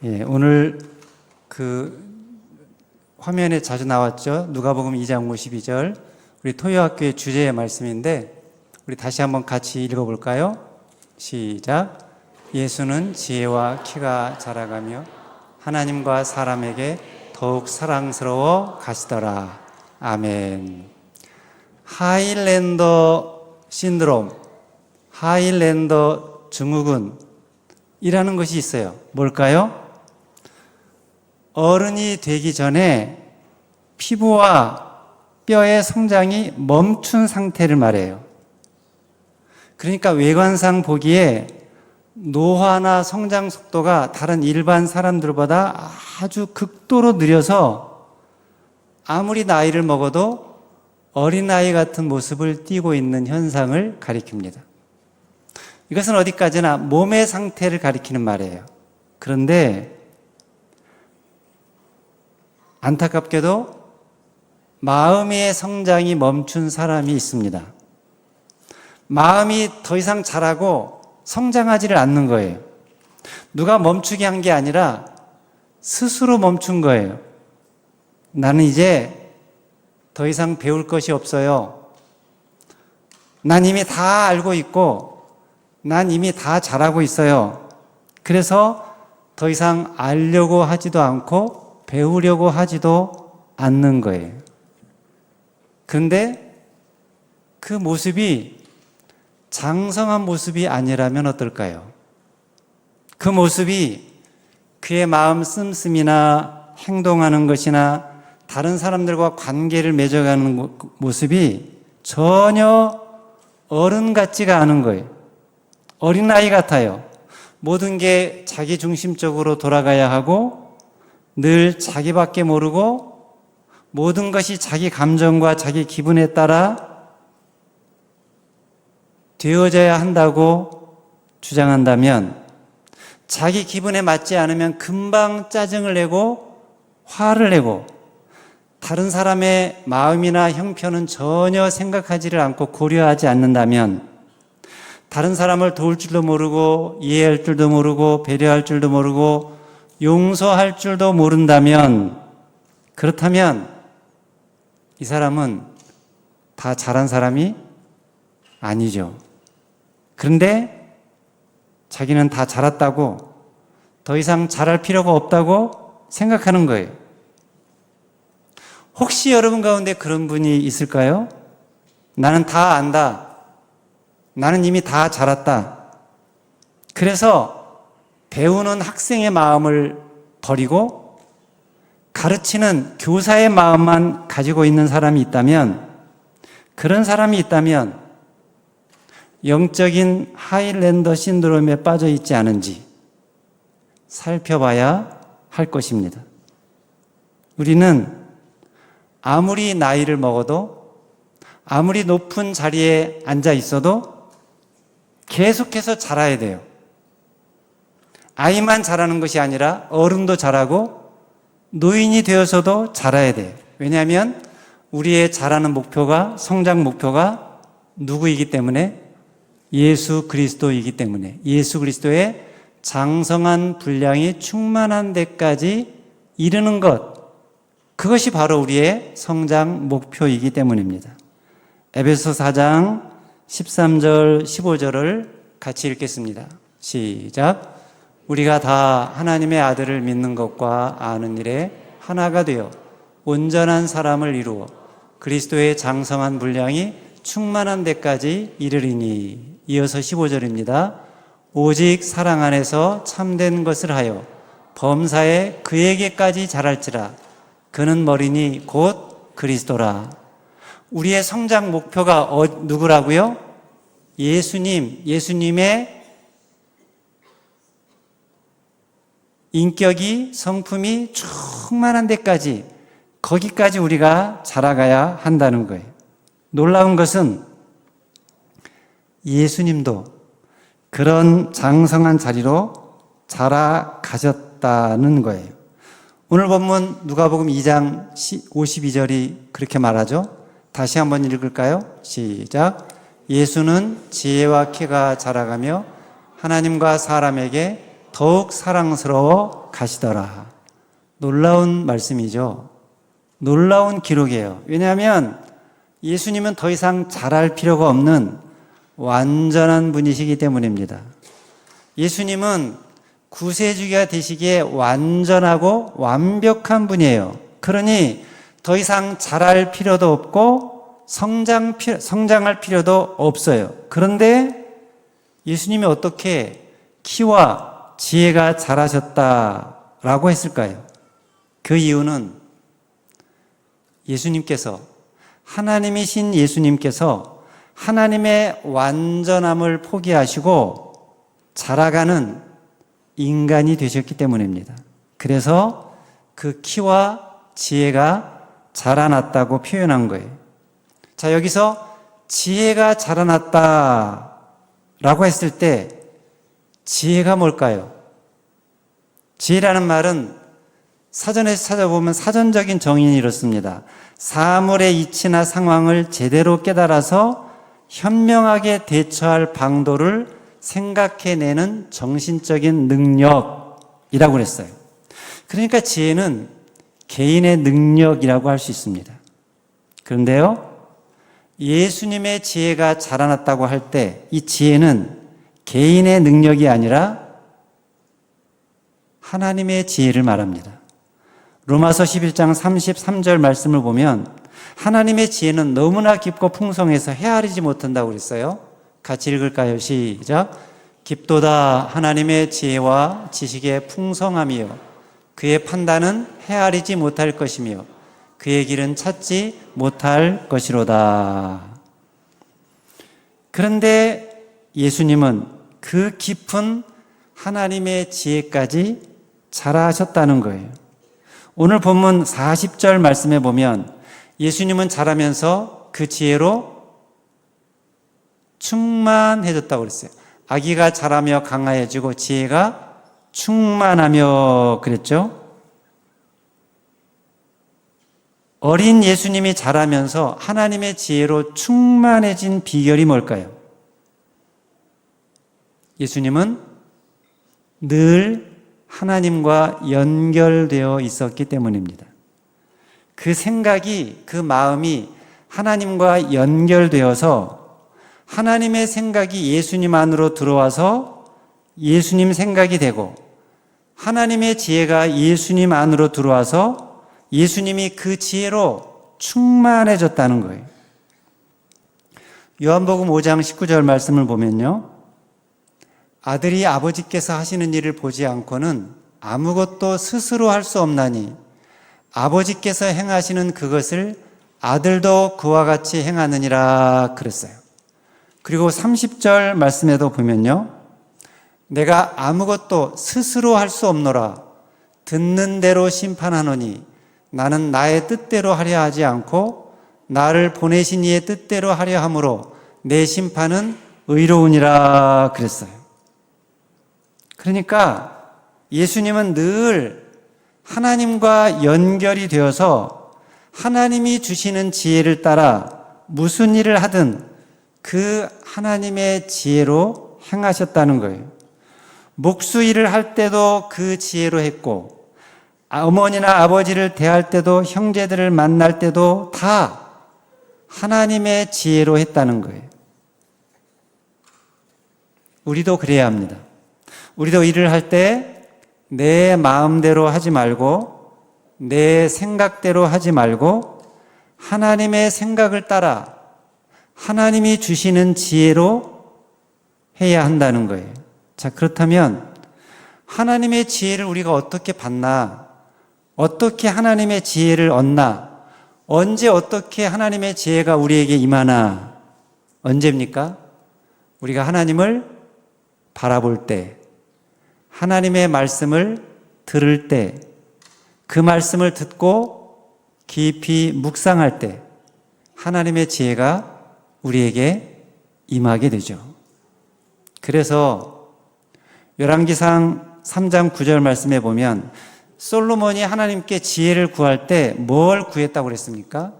예, 오늘 화면에 자주 나왔죠. 누가복음 2장 52절. 우리 토요학교의 주제의 말씀인데 우리 다시 한번 같이 읽어볼까요? 시작. 예수는 지혜와 키가 자라가며 하나님과 사람에게 더욱 사랑스러워 가시더라. 아멘. 하일랜더 신드롬, 하일랜더 증후군이라는 것이 있어요. 뭘까요? 어른이 되기 전에 피부와 뼈의 성장이 멈춘 상태를 말해요. 그러니까 외관상 보기에 노화나 성장 속도가 다른 일반 사람들보다 아주 극도로 느려서 아무리 나이를 먹어도 어린아이 같은 모습을 띠고 있는 현상을 가리킵니다. 이것은 어디까지나 몸의 상태를 가리키는 말이에요. 그런데 안타깝게도 마음의 성장이 멈춘 사람이 있습니다. 마음이 더 이상 자라고 성장하지를 않는 거예요. 누가 멈추게 한 게 아니라 스스로 멈춘 거예요. 나는 이제 더 이상 배울 것이 없어요. 난 이미 다 알고 있고 난 이미 다 잘하고 있어요. 그래서 더 이상 알려고 하지도 않고 배우려고 하지도 않는 거예요. 그런데 그 모습이 장성한 모습이 아니라면 어떨까요? 그 모습이 그의 마음 씀씀이나 행동하는 것이나 다른 사람들과 관계를 맺어가는 모습이 전혀 어른 같지가 않은 거예요. 어린아이 같아요. 모든 게 자기 중심적으로 돌아가야 하고 늘 자기밖에 모르고 모든 것이 자기 감정과 자기 기분에 따라 되어져야 한다고 주장한다면 자기 기분에 맞지 않으면 금방 짜증을 내고 화를 내고 다른 사람의 마음이나 형편은 전혀 생각하지를 않고 고려하지 않는다면 다른 사람을 도울 줄도 모르고 이해할 줄도 모르고 배려할 줄도 모르고 용서할 줄도 모른다면 그렇다면 이 사람은 다 잘한 사람이 아니죠. 그런데 자기는 다 잘했다고 더 이상 잘할 필요가 없다고 생각하는 거예요. 혹시 여러분 가운데 그런 분이 있을까요? 나는 다 안다. 나는 이미 다 잘했다. 그래서 배우는 학생의 마음을 버리고 가르치는 교사의 마음만 가지고 있는 사람이 있다면 그런 사람이 있다면 영적인 하일랜더 신드롬에 빠져 있지 않은지 살펴봐야 할 것입니다. 우리는 아무리 나이를 먹어도 아무리 높은 자리에 앉아 있어도 계속해서 자라야 돼요. 아이만 자라는 것이 아니라 어른도 자라고 노인이 되어서도 자라야 돼요. 왜냐하면 우리의 자라는 목표가 성장 목표가 누구이기 때문에 예수 그리스도이기 때문에 예수 그리스도의 장성한 분량이 충만한 데까지 이르는 것 그것이 바로 우리의 성장 목표이기 때문입니다. 에베소 4장 13절 15절을 같이 읽겠습니다. 시작. 우리가 다 하나님의 아들을 믿는 것과 아는 일에 하나가 되어 온전한 사람을 이루어 그리스도의 장성한 분량이 충만한 데까지 이르리니. 이어서 15절입니다. 오직 사랑 안에서 참된 것을 하여 범사에 그에게까지 자랄지라. 그는 머리니 곧 그리스도라. 우리의 성장 목표가 누구라고요? 예수님의 인격이 성품이 충만한 데까지 거기까지 우리가 자라가야 한다는 거예요. 놀라운 것은 예수님도 그런 장성한 자리로 자라가셨다는 거예요. 오늘 본문 누가복음 2장 52절이 그렇게 말하죠. 다시 한번 읽을까요? 시작. 예수는 지혜와 키가 자라가며 하나님과 사람에게 더욱 사랑스러워 가시더라. 놀라운 말씀이죠. 놀라운 기록이에요. 왜냐하면 예수님은 더 이상 잘할 필요가 없는 완전한 분이시기 때문입니다. 예수님은 구세주가 되시기에 완전하고 완벽한 분이에요. 그러니 더 이상 잘할 필요도 없고 성장할 필요도 없어요. 그런데 예수님이 어떻게 키와 지혜가 자라셨다라고 했을까요? 그 이유는 예수님께서, 하나님이신 예수님께서 하나님의 완전함을 포기하시고 자라가는 인간이 되셨기 때문입니다. 그래서 그 키와 지혜가 자라났다고 표현한 거예요. 자, 여기서 지혜가 자라났다라고 했을 때 지혜가 뭘까요? 지혜라는 말은 사전에서 찾아보면 사전적인 정의는 이렇습니다. 사물의 이치나 상황을 제대로 깨달아서 현명하게 대처할 방도를 생각해내는 정신적인 능력이라고 그랬어요. 그러니까 지혜는 개인의 능력이라고 할 수 있습니다. 그런데요, 예수님의 지혜가 자라났다고 할 때 이 지혜는 개인의 능력이 아니라 하나님의 지혜를 말합니다. 로마서 11장 33절 말씀을 보면 하나님의 지혜는 너무나 깊고 풍성해서 헤아리지 못한다고 그랬어요. 같이 읽을까요? 시작. 깊도다 하나님의 지혜와 지식의 풍성함이요 그의 판단은 헤아리지 못할 것이며 그의 길은 찾지 못할 것이로다. 그런데 예수님은 그 깊은 하나님의 지혜까지 자라셨다는 거예요. 오늘 본문 40절 말씀에 보면 예수님은 자라면서 그 지혜로 충만해졌다고 그랬어요. 아기가 자라며 강화해지고 지혜가 충만하며 그랬죠. 어린 예수님이 자라면서 하나님의 지혜로 충만해진 비결이 뭘까요? 예수님은 늘 하나님과 연결되어 있었기 때문입니다. 그 생각이, 그 마음이 하나님과 연결되어서 하나님의 생각이 예수님 안으로 들어와서 예수님 생각이 되고 하나님의 지혜가 예수님 안으로 들어와서 예수님이 그 지혜로 충만해졌다는 거예요. 요한복음 5장 19절 말씀을 보면요. 아들이 아버지께서 하시는 일을 보지 않고는 아무것도 스스로 할 수 없나니 아버지께서 행하시는 그것을 아들도 그와 같이 행하느니라 그랬어요. 그리고 30절 말씀에도 보면요. 내가 아무것도 스스로 할 수 없노라. 듣는 대로 심판하노니 나는 나의 뜻대로 하려 하지 않고 나를 보내신 이의 뜻대로 하려 함으로 내 심판은 의로우니라 그랬어요. 그러니까 예수님은 늘 하나님과 연결이 되어서 하나님이 주시는 지혜를 따라 무슨 일을 하든 그 하나님의 지혜로 행하셨다는 거예요. 목수일을 할 때도 그 지혜로 했고 어머니나 아버지를 대할 때도 형제들을 만날 때도 다 하나님의 지혜로 했다는 거예요. 우리도 그래야 합니다. 우리도 일을 할 때 내 마음대로 하지 말고 내 생각대로 하지 말고 하나님의 생각을 따라 하나님이 주시는 지혜로 해야 한다는 거예요. 자, 그렇다면 하나님의 지혜를 우리가 어떻게 받나? 어떻게 하나님의 지혜를 얻나? 언제 어떻게 하나님의 지혜가 우리에게 임하나? 언제입니까? 우리가 하나님을 바라볼 때, 하나님의 말씀을 들을 때, 그 말씀을 듣고 깊이 묵상할 때 하나님의 지혜가 우리에게 임하게 되죠. 그래서 열왕기상 3장 9절 말씀에 보면 솔로몬이 하나님께 지혜를 구할 때 뭘 구했다고 그랬습니까?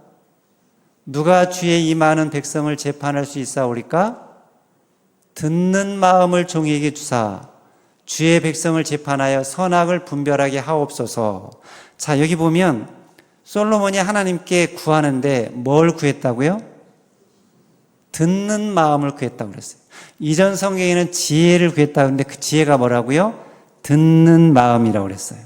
누가 주의 이 많은 백성을 재판할 수 있사오리까? 듣는 마음을 종에게 주사 주의 백성을 재판하여 선악을 분별하게 하옵소서. 자, 여기 보면 솔로몬이 하나님께 구하는데 뭘 구했다고요? 듣는 마음을 구했다고 그랬어요. 이전 성경에는 지혜를 구했다고 했는데 그 지혜가 뭐라고요? 듣는 마음이라고 그랬어요.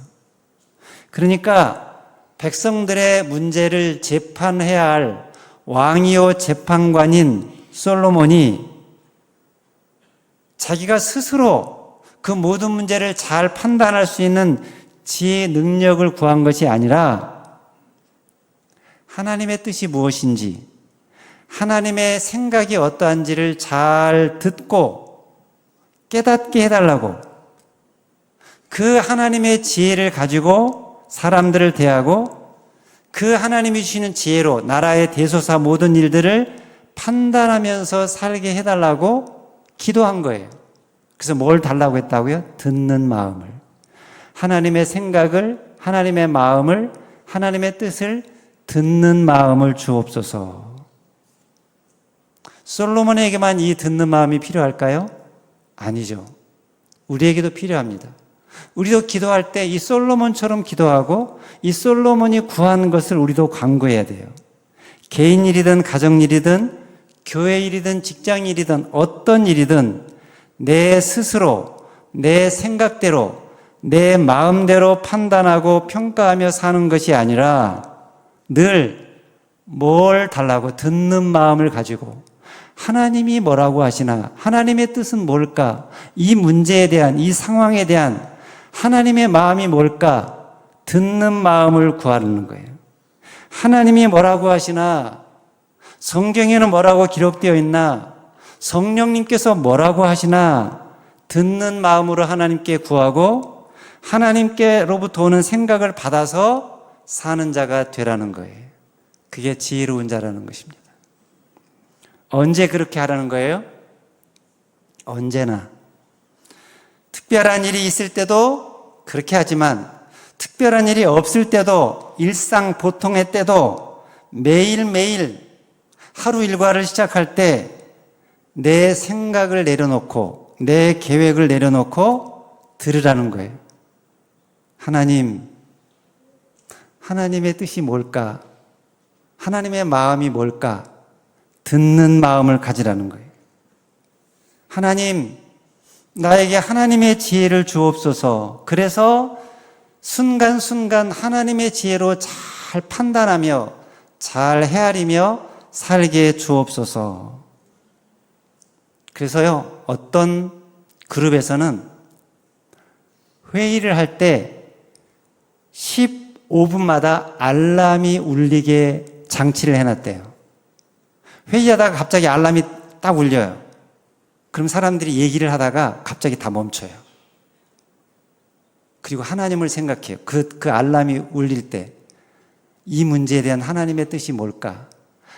그러니까 백성들의 문제를 재판해야 할 왕이요 재판관인 솔로몬이 자기가 스스로 그 모든 문제를 잘 판단할 수 있는 지혜의 능력을 구한 것이 아니라 하나님의 뜻이 무엇인지, 하나님의 생각이 어떠한지를 잘 듣고 깨닫게 해달라고, 그 하나님의 지혜를 가지고 사람들을 대하고 그 하나님이 주시는 지혜로 나라의 대소사 모든 일들을 판단하면서 살게 해달라고 기도한 거예요. 그래서 뭘 달라고 했다고요? 듣는 마음을. 하나님의 생각을, 하나님의 마음을, 하나님의 뜻을 듣는 마음을 주옵소서. 솔로몬에게만 이 듣는 마음이 필요할까요? 아니죠. 우리에게도 필요합니다. 우리도 기도할 때 이 솔로몬처럼 기도하고 이 솔로몬이 구한 것을 우리도 간구해야 돼요. 개인 일이든 가정 일이든 교회 일이든 직장 일이든 어떤 일이든 내 스스로, 내 생각대로, 내 마음대로 판단하고 평가하며 사는 것이 아니라 늘 뭘 달라고 듣는 마음을 가지고 하나님이 뭐라고 하시나, 하나님의 뜻은 뭘까, 이 문제에 대한, 이 상황에 대한 하나님의 마음이 뭘까 듣는 마음을 구하는 거예요. 하나님이 뭐라고 하시나, 성경에는 뭐라고 기록되어 있나, 성령님께서 뭐라고 하시나 듣는 마음으로 하나님께 구하고 하나님께로부터 오는 생각을 받아서 사는 자가 되라는 거예요. 그게 지혜로운 자라는 것입니다. 언제 그렇게 하라는 거예요? 언제나. 특별한 일이 있을 때도 그렇게 하지만 특별한 일이 없을 때도, 일상 보통의 때도 매일매일 하루 일과를 시작할 때 내 생각을 내려놓고 내 계획을 내려놓고 들으라는 거예요. 하나님, 하나님의 뜻이 뭘까? 하나님의 마음이 뭘까? 듣는 마음을 가지라는 거예요. 하나님, 나에게 하나님의 지혜를 주옵소서. 그래서 순간순간 하나님의 지혜로 잘 판단하며 잘 헤아리며 살게 주옵소서. 그래서요, 어떤 그룹에서는 회의를 할 때 15분마다 알람이 울리게 장치를 해놨대요. 회의하다가 갑자기 알람이 딱 울려요. 그럼 사람들이 얘기를 하다가 갑자기 다 멈춰요. 그리고 하나님을 생각해요. 그 알람이 울릴 때 이 문제에 대한 하나님의 뜻이 뭘까?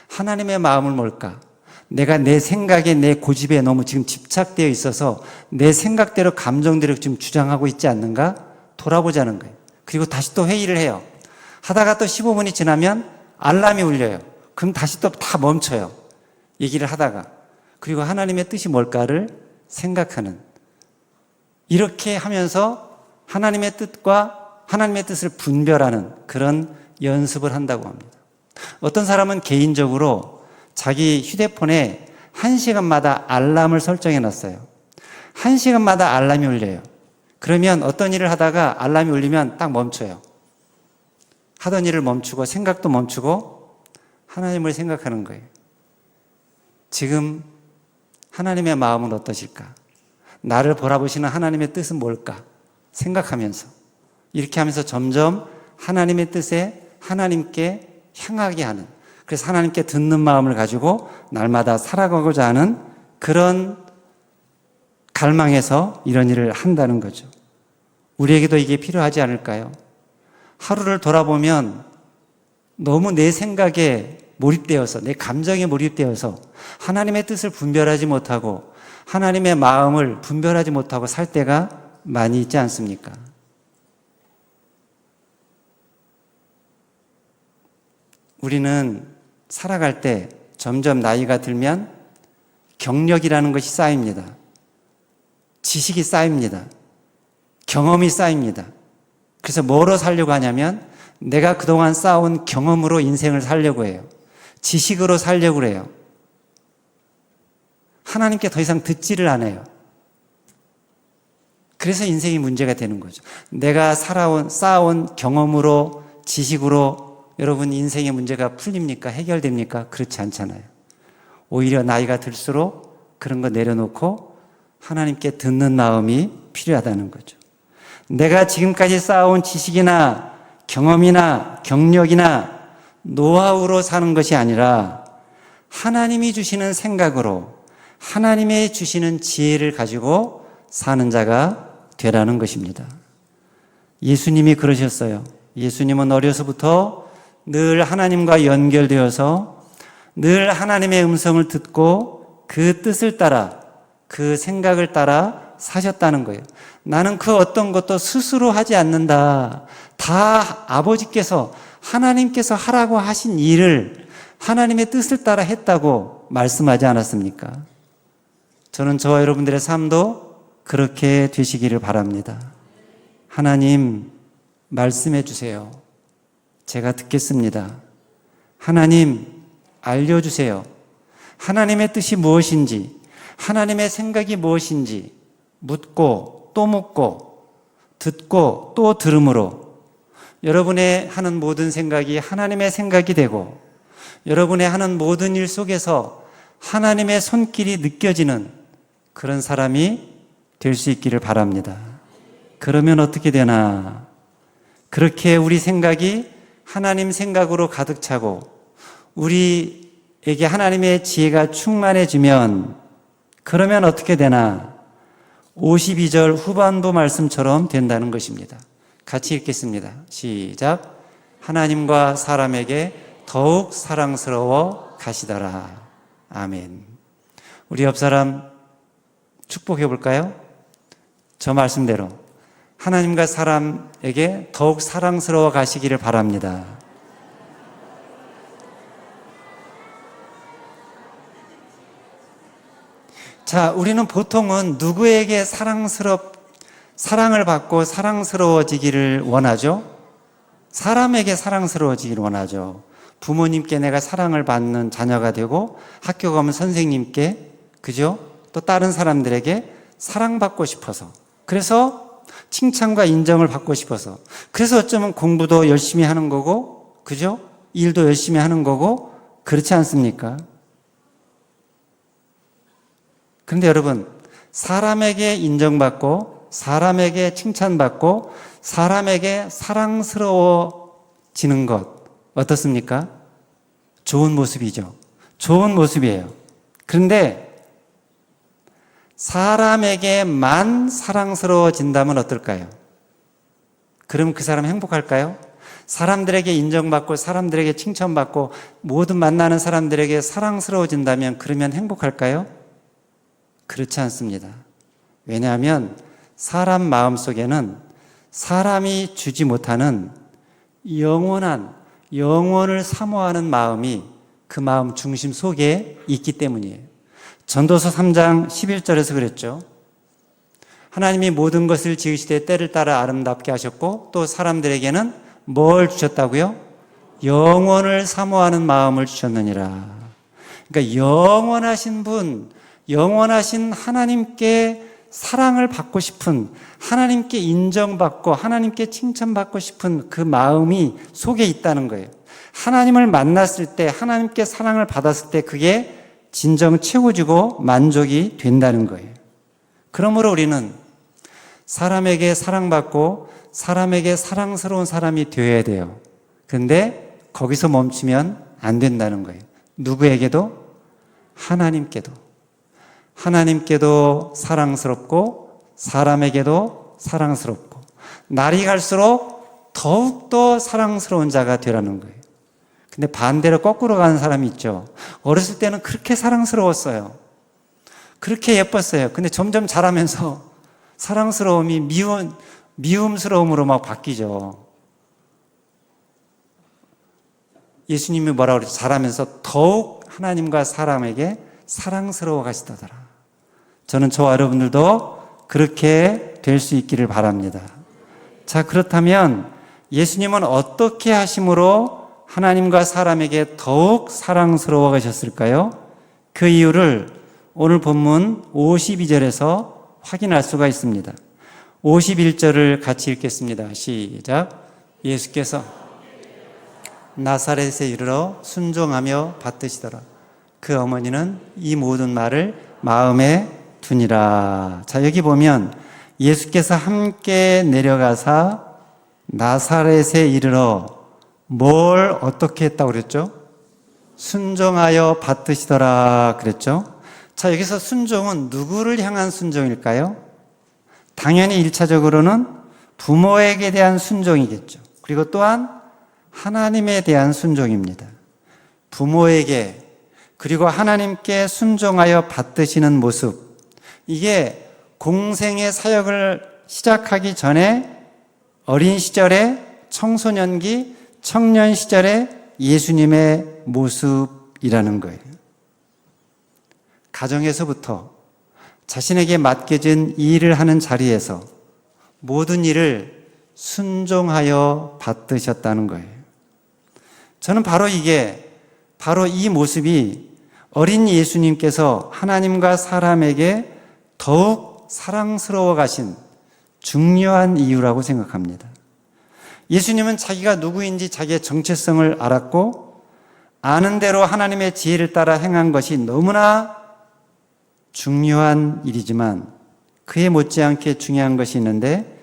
하나님의 마음은 뭘까? 내가 내 생각에, 내 고집에 너무 지금 집착되어 있어서 내 생각대로, 감정대로 지금 주장하고 있지 않는가? 돌아보자는 거예요. 그리고 다시 또 회의를 해요. 하다가 또 15분이 지나면 알람이 울려요. 그럼 다시 또 다 멈춰요. 얘기를 하다가. 그리고 하나님의 뜻이 뭘까를 생각하는. 이렇게 하면서 하나님의 뜻과 하나님의 뜻을 분별하는 그런 연습을 한다고 합니다. 어떤 사람은 개인적으로 자기 휴대폰에 1시간마다 알람을 설정해 놨어요. 1시간마다 알람이 울려요. 그러면 어떤 일을 하다가 알람이 울리면 딱 멈춰요. 하던 일을 멈추고 생각도 멈추고 하나님을 생각하는 거예요. 지금 하나님의 마음은 어떠실까? 나를 바라보시는 하나님의 뜻은 뭘까? 생각하면서 이렇게 하면서 점점 하나님의 뜻에 하나님께 향하게 하는, 그래서 하나님께 듣는 마음을 가지고 날마다 살아가고자 하는 그런 갈망에서 이런 일을 한다는 거죠. 우리에게도 이게 필요하지 않을까요? 하루를 돌아보면 너무 내 생각에 몰입되어서, 내 감정에 몰입되어서 하나님의 뜻을 분별하지 못하고 하나님의 마음을 분별하지 못하고 살 때가 많이 있지 않습니까? 우리는 살아갈 때 점점 나이가 들면 경력이라는 것이 쌓입니다. 지식이 쌓입니다. 경험이 쌓입니다. 그래서 뭐로 살려고 하냐면 내가 그동안 쌓아온 경험으로 인생을 살려고 해요. 지식으로 살려고 해요. 하나님께 더 이상 듣지를 않아요. 그래서 인생이 문제가 되는 거죠. 내가 쌓아온 경험으로, 지식으로 여러분 인생의 문제가 풀립니까? 해결됩니까? 그렇지 않잖아요. 오히려 나이가 들수록 그런 거 내려놓고 하나님께 듣는 마음이 필요하다는 거죠. 내가 지금까지 쌓아온 지식이나 경험이나 경력이나 노하우로 사는 것이 아니라 하나님이 주시는 생각으로 하나님의 주시는 지혜를 가지고 사는 자가 되라는 것입니다. 예수님이 그러셨어요. 예수님은 어려서부터 늘 하나님과 연결되어서 늘 하나님의 음성을 듣고 그 뜻을 따라 그 생각을 따라 사셨다는 거예요. 나는 그 어떤 것도 스스로 하지 않는다. 다 아버지께서 하나님께서 하라고 하신 일을 하나님의 뜻을 따라 했다고 말씀하지 않았습니까? 저는 저와 여러분들의 삶도 그렇게 되시기를 바랍니다. 하나님 말씀해 주세요. 제가 듣겠습니다. 하나님 알려주세요. 하나님의 뜻이 무엇인지, 하나님의 생각이 무엇인지 묻고 또 묻고 듣고 또 들음으로 여러분의 하는 모든 생각이 하나님의 생각이 되고 여러분의 하는 모든 일 속에서 하나님의 손길이 느껴지는 그런 사람이 될 수 있기를 바랍니다. 그러면 어떻게 되나? 그렇게 우리 생각이 하나님 생각으로 가득 차고 우리에게 하나님의 지혜가 충만해지면 그러면 어떻게 되나? 52절 후반부 말씀처럼 된다는 것입니다. 같이 읽겠습니다. 시작. 하나님과 사람에게 더욱 사랑스러워 가시더라. 아멘. 우리 옆 사람 축복해 볼까요? 저 말씀대로 하나님과 사람에게 더욱 사랑스러워 가시기를 바랍니다. 자, 우리는 보통은 누구에게 사랑을 받고 사랑스러워지기를 원하죠? 사람에게 사랑스러워지기를 원하죠. 부모님께 내가 사랑을 받는 자녀가 되고 학교 가면 선생님께, 그죠? 또 다른 사람들에게 사랑받고 싶어서, 그래서 칭찬과 인정을 받고 싶어서, 그래서 어쩌면 공부도 열심히 하는 거고, 그죠? 일도 열심히 하는 거고, 그렇지 않습니까? 그런데 여러분, 사람에게 인정받고 사람에게 칭찬받고 사람에게 사랑스러워지는 것 어떻습니까? 좋은 모습이죠. 좋은 모습이에요. 그런데 사람에게만 사랑스러워진다면 어떨까요? 그럼 그 사람 행복할까요? 사람들에게 인정받고 사람들에게 칭찬받고 모든 만나는 사람들에게 사랑스러워진다면 그러면 행복할까요? 그렇지 않습니다. 왜냐하면 사람 마음속에는 사람이 주지 못하는 영원을 사모하는 마음이 그 마음 중심 속에 있기 때문이에요. 전도서 3장 11절에서 그랬죠. 하나님이 모든 것을 지으시되 때를 따라 아름답게 하셨고 또 사람들에게는 뭘 주셨다고요? 영원을 사모하는 마음을 주셨느니라. 그러니까 영원하신 분, 영원하신 하나님께 사랑을 받고 싶은, 하나님께 인정받고 하나님께 칭찬받고 싶은 그 마음이 속에 있다는 거예요. 하나님을 만났을 때, 하나님께 사랑을 받았을 때 그게 진정 채워지고 만족이 된다는 거예요. 그러므로 우리는 사람에게 사랑받고 사람에게 사랑스러운 사람이 되어야 돼요. 그런데 거기서 멈추면 안 된다는 거예요. 누구에게도? 하나님께도 사랑스럽고 사람에게도 사랑스럽고 날이 갈수록 더욱더 사랑스러운 자가 되라는 거예요. 근데 반대로 거꾸로 가는 사람이 있죠. 어렸을 때는 그렇게 사랑스러웠어요. 그렇게 예뻤어요. 근데 점점 자라면서 사랑스러움이 미움스러움으로 막 바뀌죠. 예수님이 뭐라고 그랬죠? 자라면서 더욱 하나님과 사람에게 사랑스러워 가시다더라. 저는 저와 여러분들도 그렇게 될 수 있기를 바랍니다. 자, 그렇다면 예수님은 어떻게 하심으로 하나님과 사람에게 더욱 사랑스러워 가셨을까요? 그 이유를 오늘 본문 52절에서 확인할 수가 있습니다. 51절을 같이 읽겠습니다. 시작. 예수께서 나사렛에 이르러 순종하며 받드시더라. 그 어머니는 이 모든 말을 마음에 두니라. 자, 여기 보면 예수께서 함께 내려가사 나사렛에 이르러 뭘 어떻게 했다고 그랬죠? 순종하여 받드시더라 그랬죠? 자, 여기서 순종은 누구를 향한 순종일까요? 당연히 1차적으로는 부모에게 대한 순종이겠죠. 그리고 또한 하나님에 대한 순종입니다. 부모에게 그리고 하나님께 순종하여 받드시는 모습, 이게 공생의 사역을 시작하기 전에 어린 시절에 청소년기, 청년 시절에 예수님의 모습이라는 거예요. 가정에서부터 자신에게 맡겨진 이 일을 하는 자리에서 모든 일을 순종하여 받드셨다는 거예요. 저는 바로 이 모습이 어린 예수님께서 하나님과 사람에게 더욱 사랑스러워 가신 중요한 이유라고 생각합니다. 예수님은 자기가 누구인지 자기의 정체성을 알았고 아는 대로 하나님의 지혜를 따라 행한 것이 너무나 중요한 일이지만 그에 못지않게 중요한 것이 있는데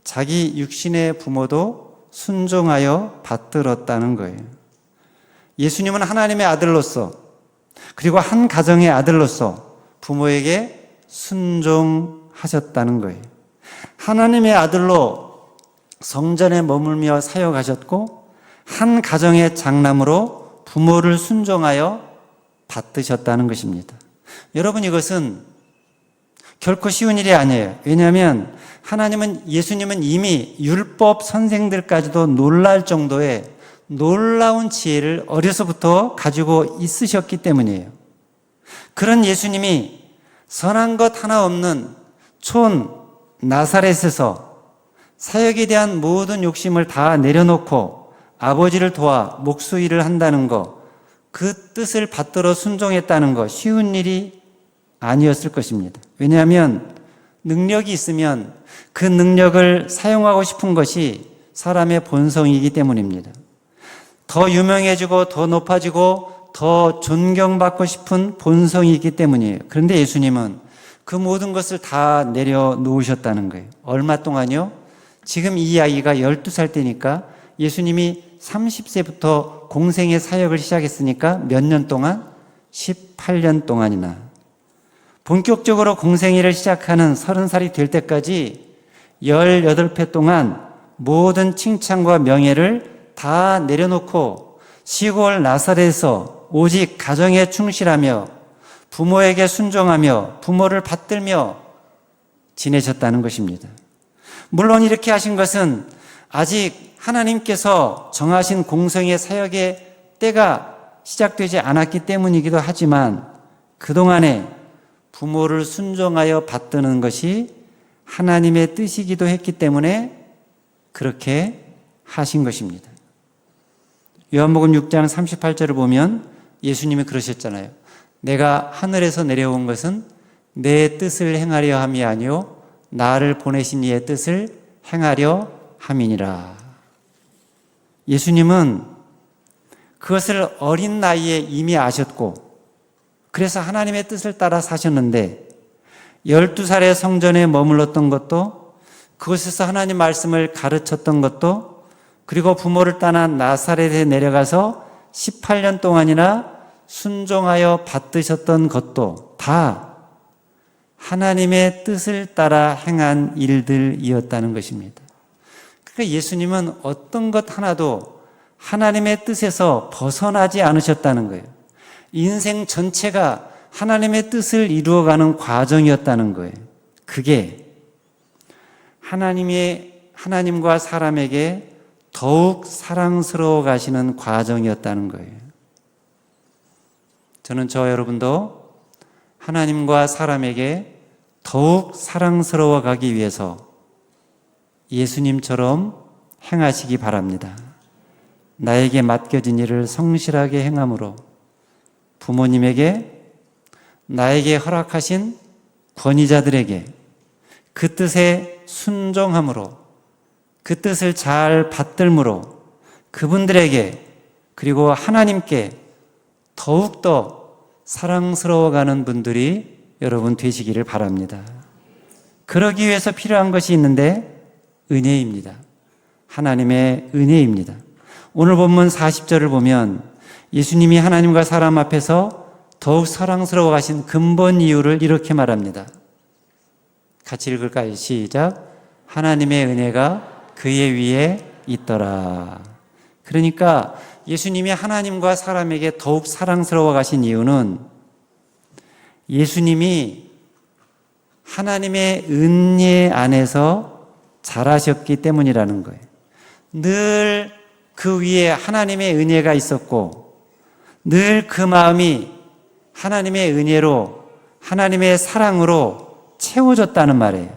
자기 육신의 부모도 순종하여 받들었다는 거예요. 예수님은 하나님의 아들로서 그리고 한 가정의 아들로서 부모에게 순종하셨다는 거예요. 하나님의 아들로 성전에 머물며 사역하셨고 한 가정의 장남으로 부모를 순종하여 받드셨다는 것입니다. 여러분, 이것은 결코 쉬운 일이 아니에요. 왜냐하면 예수님은 이미 율법 선생들까지도 놀랄 정도의 놀라운 지혜를 어려서부터 가지고 있으셨기 때문이에요. 그런 예수님이 선한 것 하나 없는 촌 나사렛에서 사역에 대한 모든 욕심을 다 내려놓고 아버지를 도와 목수 일을 한다는 것, 그 뜻을 받들어 순종했다는 것, 쉬운 일이 아니었을 것입니다. 왜냐하면 능력이 있으면 그 능력을 사용하고 싶은 것이 사람의 본성이기 때문입니다. 더 유명해지고 더 높아지고 더 존경받고 싶은 본성이 있기 때문이에요. 그런데 예수님은 그 모든 것을 다 내려놓으셨다는 거예요. 얼마 동안요? 지금 이 이야기가 12살 때니까 예수님이 30세부터 공생의 사역을 시작했으니까 몇 년 동안? 18년 동안이나. 본격적으로 공생애를 시작하는 30살이 될 때까지 18회 동안 모든 칭찬과 명예를 다 내려놓고 시골 나사렛에서 오직 가정에 충실하며 부모에게 순종하며 부모를 받들며 지내셨다는 것입니다. 물론 이렇게 하신 것은 아직 하나님께서 정하신 공생의 사역의 때가 시작되지 않았기 때문이기도 하지만 그동안에 부모를 순종하여 받드는 것이 하나님의 뜻이기도 했기 때문에 그렇게 하신 것입니다. 요한복음 6장 38절을 보면 예수님이 그러셨잖아요. 내가 하늘에서 내려온 것은 내 뜻을 행하려 함이 아니요 나를 보내신 이의 뜻을 행하려 함이니라. 예수님은 그것을 어린 나이에 이미 아셨고 그래서 하나님의 뜻을 따라 사셨는데 12살의 성전에 머물렀던 것도 그곳에서 하나님 말씀을 가르쳤던 것도 그리고 부모를 떠나 나사렛에 내려가서 18년 동안이나 순종하여 받드셨던 것도 다 하나님의 뜻을 따라 행한 일들이었다는 것입니다. 그러니까 예수님은 어떤 것 하나도 하나님의 뜻에서 벗어나지 않으셨다는 거예요. 인생 전체가 하나님의 뜻을 이루어가는 과정이었다는 거예요. 그게 하나님과 사람에게 더욱 사랑스러워 가시는 과정이었다는 거예요. 저는 저와 여러분도 하나님과 사람에게 더욱 사랑스러워 가기 위해서 예수님처럼 행하시기 바랍니다. 나에게 맡겨진 일을 성실하게 행함으로 부모님에게, 나에게 허락하신 권위자들에게 그 뜻에 순종함으로, 그 뜻을 잘 받들므로 그분들에게, 그리고 하나님께 더욱더 사랑스러워가는 분들이 여러분 되시기를 바랍니다. 그러기 위해서 필요한 것이 있는데 은혜입니다. 하나님의 은혜입니다. 오늘 본문 40절을 보면 예수님이 하나님과 사람 앞에서 더욱 사랑스러워 가신 근본 이유를 이렇게 말합니다. 같이 읽을까요? 시작. 하나님의 은혜가 그의 위에 있더라. 그러니까 예수님이 하나님과 사람에게 더욱 사랑스러워 가신 이유는 예수님이 하나님의 은혜 안에서 자라셨기 때문이라는 거예요. 늘 그 위에 하나님의 은혜가 있었고, 늘 그 마음이 하나님의 은혜로, 하나님의 사랑으로 채워졌다는 말이에요.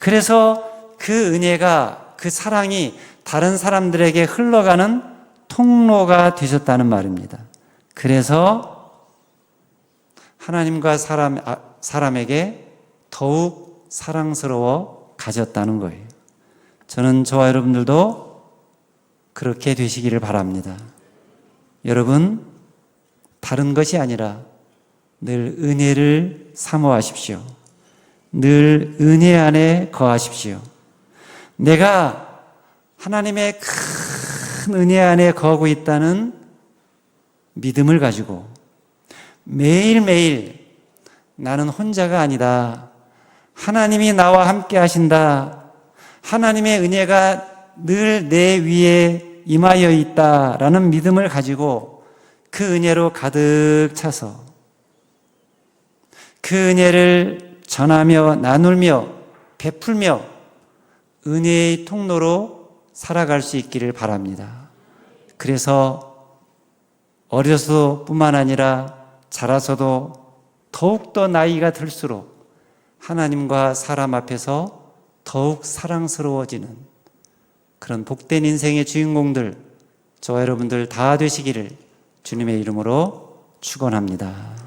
그래서 그 은혜가, 그 사랑이 다른 사람들에게 흘러가는 통로가 되셨다는 말입니다. 그래서 하나님과 사람에게 더욱 사랑스러워 가졌다는 거예요. 저는 저와 여러분들도 그렇게 되시기를 바랍니다. 여러분, 다른 것이 아니라 늘 은혜를 사모하십시오. 늘 은혜 안에 거하십시오. 내가 하나님의 큰 은혜 안에 거하고 있다는 믿음을 가지고 매일매일 나는 혼자가 아니다. 하나님이 나와 함께 하신다. 하나님의 은혜가 늘 내 위에 임하여 있다라는 믿음을 가지고 그 은혜로 가득 차서 그 은혜를 전하며 나누며 베풀며 은혜의 통로로 살아갈 수 있기를 바랍니다. 그래서 어려서 뿐만 아니라 자라서도 더욱더 나이가 들수록 하나님과 사람 앞에서 더욱 사랑스러워지는 그런 복된 인생의 주인공들, 저와 여러분들 다 되시기를 주님의 이름으로 축원합니다.